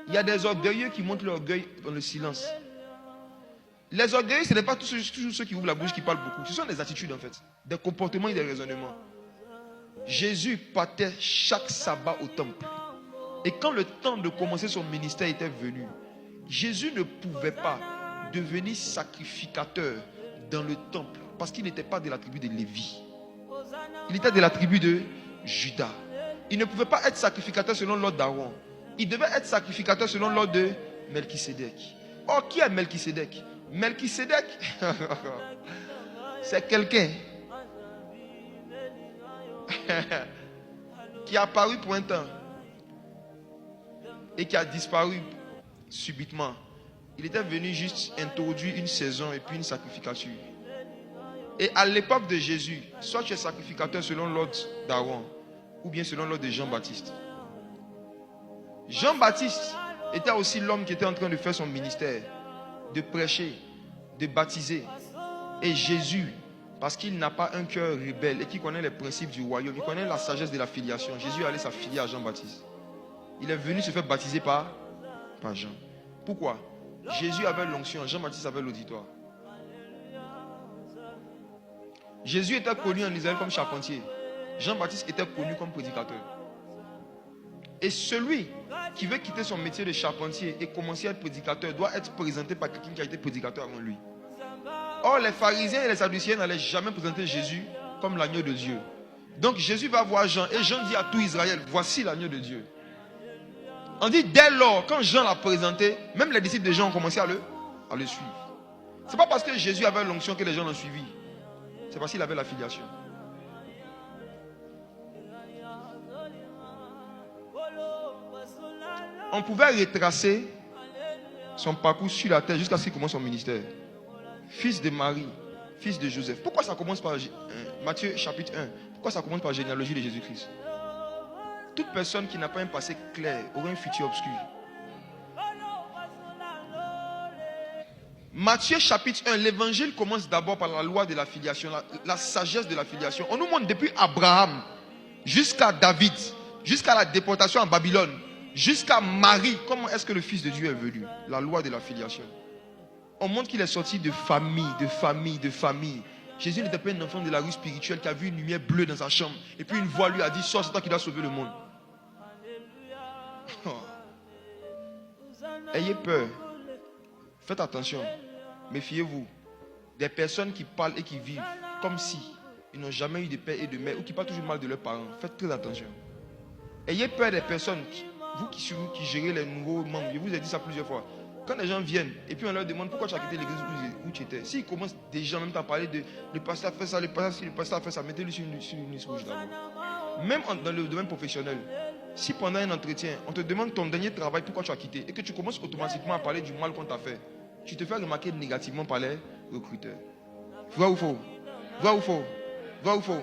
Il y a des orgueilleux qui montrent leur orgueil dans le silence. Les orgueilleux, ce n'est pas toujours ceux qui ouvrent la bouche qui parlent beaucoup. Ce sont des attitudes en fait, des comportements et des raisonnements. Jésus partait chaque sabbat au temple. Et quand le temps de commencer son ministère était venu, Jésus ne pouvait pas devenir sacrificateur dans le temple parce qu'il n'était pas de la tribu de Lévi. Il était de la tribu de Juda. Il ne pouvait pas être sacrificateur selon l'ordre d'Aaron. Il devait être sacrificateur selon l'ordre de Melchisédek. Or, qui est Melchisédek? Melchisédek, c'est quelqu'un qui est apparu pour un temps et qui a disparu subitement. Il était venu juste introduire une saison et puis une sacrificature. Et à l'époque de Jésus, soit tu es sacrificateur selon l'ordre d'Aaron, ou bien selon l'ordre de Jean-Baptiste. Jean-Baptiste était aussi l'homme qui était en train de faire son ministère, de prêcher, de baptiser. Et Jésus, parce qu'il n'a pas un cœur rebelle et qui connaît les principes du royaume, il connaît la sagesse de la filiation. Jésus allait s'affilier à Jean-Baptiste. Il est venu se faire baptiser par Jean. Pourquoi? Jésus avait l'onction, Jean-Baptiste avait l'auditoire. Jésus était connu en Israël comme charpentier. Jean-Baptiste était connu comme prédicateur. Et celui qui veut quitter son métier de charpentier et commencer à être prédicateur doit être présenté par quelqu'un qui a été prédicateur avant lui. Or, les pharisiens et les sadducéens n'allaient jamais présenter Jésus comme l'agneau de Dieu. Donc Jésus va voir Jean et Jean dit à tout Israël, voici l'agneau de Dieu. On dit dès lors, quand Jean l'a présenté, même les disciples de Jean ont commencé à le suivre. Ce n'est pas parce que Jésus avait l'onction que les gens l'ont suivi. C'est parce qu'il avait la filiation. On pouvait retracer son parcours sur la terre jusqu'à ce qu'il commence son ministère. Fils de Marie, fils de Joseph. Pourquoi ça commence par Matthieu chapitre 1? Pourquoi ça commence par la généalogie de Jésus-Christ? Toute personne qui n'a pas un passé clair aura un futur obscur. Matthieu chapitre 1, l'évangile commence d'abord par la loi de la filiation, la sagesse de la filiation. On nous montre depuis Abraham jusqu'à David, jusqu'à la déportation en Babylone, jusqu'à Marie, comment est-ce que le Fils de Dieu est venu? La loi de la filiation. On montre qu'il est sorti de famille, de famille, de famille. Jésus n'était pas un enfant de la rue spirituelle qui a vu une lumière bleue dans sa chambre. Et puis une voix lui a dit, sors, c'est toi qui dois sauver le monde. Ayez peur. Faites attention. Méfiez-vous. Des personnes qui parlent et qui vivent comme si ils n'ont jamais eu de père et de mère ou qui parlent toujours mal de leurs parents. Faites très attention. Ayez peur des personnes, vous qui gérez les nouveaux membres. Je vous ai dit ça plusieurs fois. Quand les gens viennent et puis on leur demande pourquoi tu as quitté l'église où tu étais. S'ils commencent déjà même à parler de le pasteur a fait ça, le pasteur a fait ça, mettez-lui sur une liste rouge d'abord. Même dans le domaine professionnel, si pendant un entretien, on te demande ton dernier travail, pourquoi tu as quitté, et que tu commences automatiquement à parler du mal qu'on t'a fait, tu te fais remarquer négativement par les recruteurs. Vrai ou faux? Vrai ou faux? Vrai ou faux?